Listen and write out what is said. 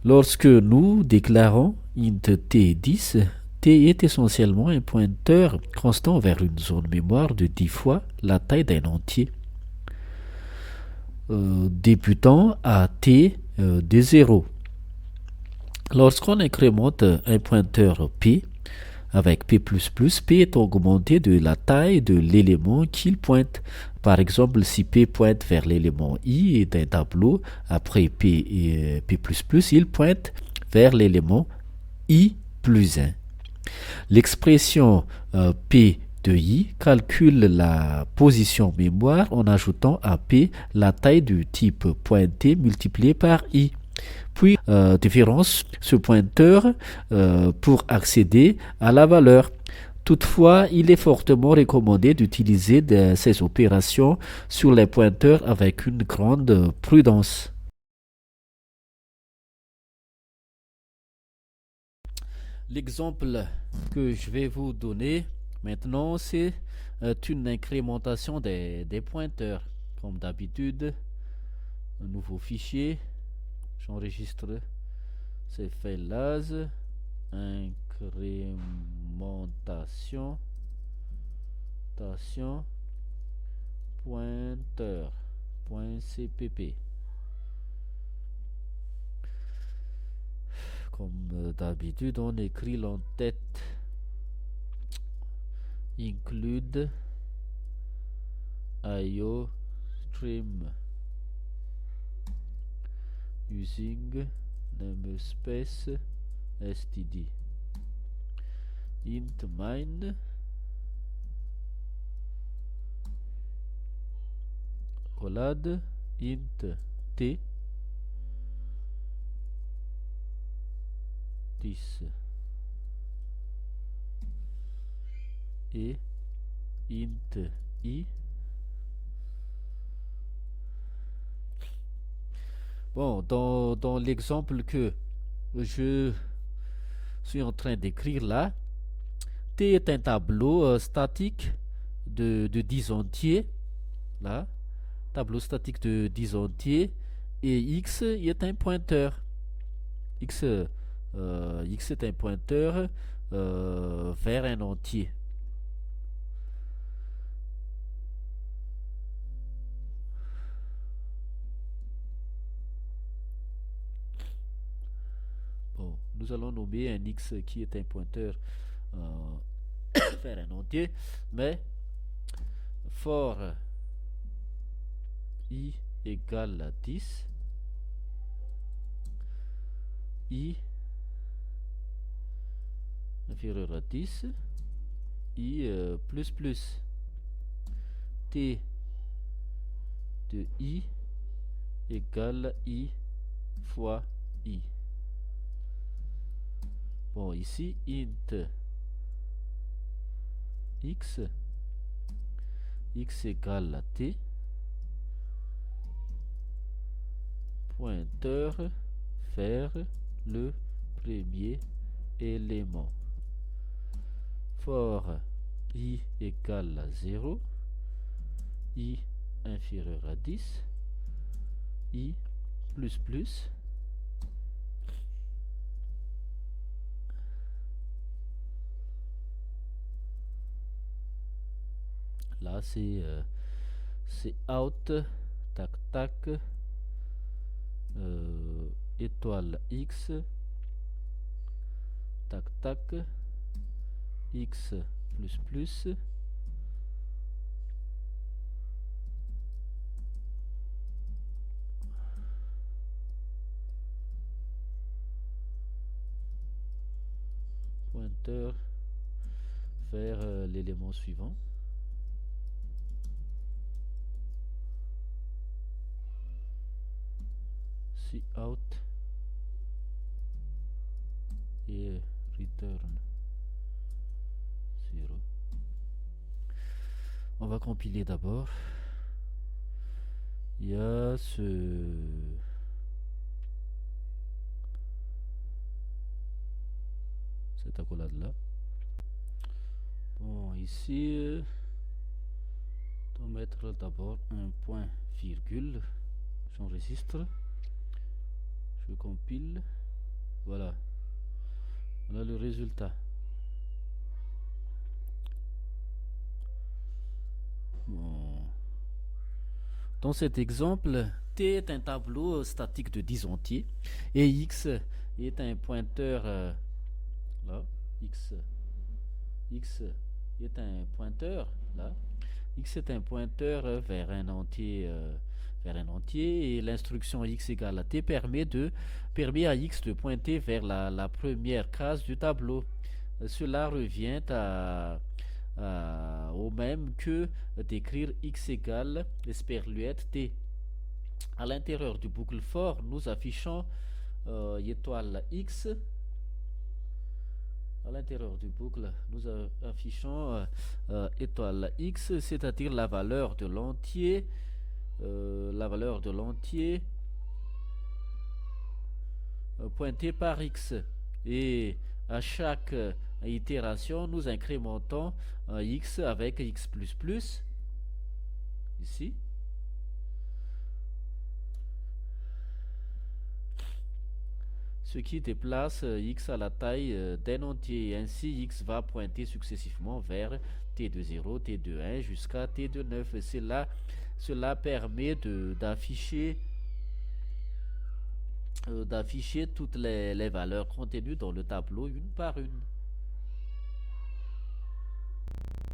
Lorsque nous déclarons int t10, t est essentiellement un pointeur constant vers une zone mémoire de 10 fois la taille d'un entier, débutant à t de 0. Lorsqu'on incrémente un pointeur p avec p++, p est augmenté de la taille de l'élément qu'il pointe. Par exemple, si p pointe vers l'élément i d'un tableau, après p et p++, il pointe vers l'élément i plus 1. L'expression p de i calcule la position mémoire en ajoutant à p la taille du type pointé multiplié par i. Puis, différence ce pointeur pour accéder à la valeur. Toutefois, il est fortement recommandé d'utiliser ces opérations sur les pointeurs avec une grande prudence. L'exemple que je vais vous donner maintenant, c'est une incrémentation des pointeurs. Comme d'habitude, un nouveau fichier, j'enregistre ces faits-là, incrémentation, pointeur.cpp. Comme d'habitude, on écrit l'entête include IO stream using namespace std int mine collade int t 10 et int i. Bon, dans l'exemple que je suis en train d'écrire là, T est un tableau statique de 10 entiers, là, tableau statique de 10 entiers, et X est un pointeur. X, X est un pointeur vers un entier. Bon, nous allons nommer un X qui est un pointeur vers un entier, mais for i égale à 10, i inférieur à 10, i plus plus, t de i égale i fois i. Bon, ici, int x, x égale à t, pointeur vers le premier élément. For i égale à 0, i inférieur à 10, i plus plus, là c'est out, tac tac, étoile x, tac tac, x plus plus, pointeur vers l'élément suivant. Out et return 0. On va compiler d'abord. Il y a cette accolade là. Bon, ici, on va mettre d'abord un point virgule. J'enregistre. Je compile. Voilà. Voilà le résultat. Bon. Dans cet exemple, T est un tableau statique de 10 entiers et X est un pointeur là, X, X est un pointeur là, X est un pointeur vers un entier et l'instruction X égale à T permet à X de pointer vers la première case du tableau. Cela revient au même que d'écrire X égale sperluette T. À l'intérieur du boucle for, nous affichons étoile X. À l'intérieur du boucle, nous affichons étoile X, c'est-à-dire la valeur de l'entier. Pointé par X. Et à chaque itération, nous incrémentons X avec X++, ici. Ce qui déplace X à la taille d'un entier. Ainsi, X va pointer successivement vers T de 0, T de 1 jusqu'à T de 9. Cela permet d'afficher toutes les valeurs contenues dans le tableau une par une.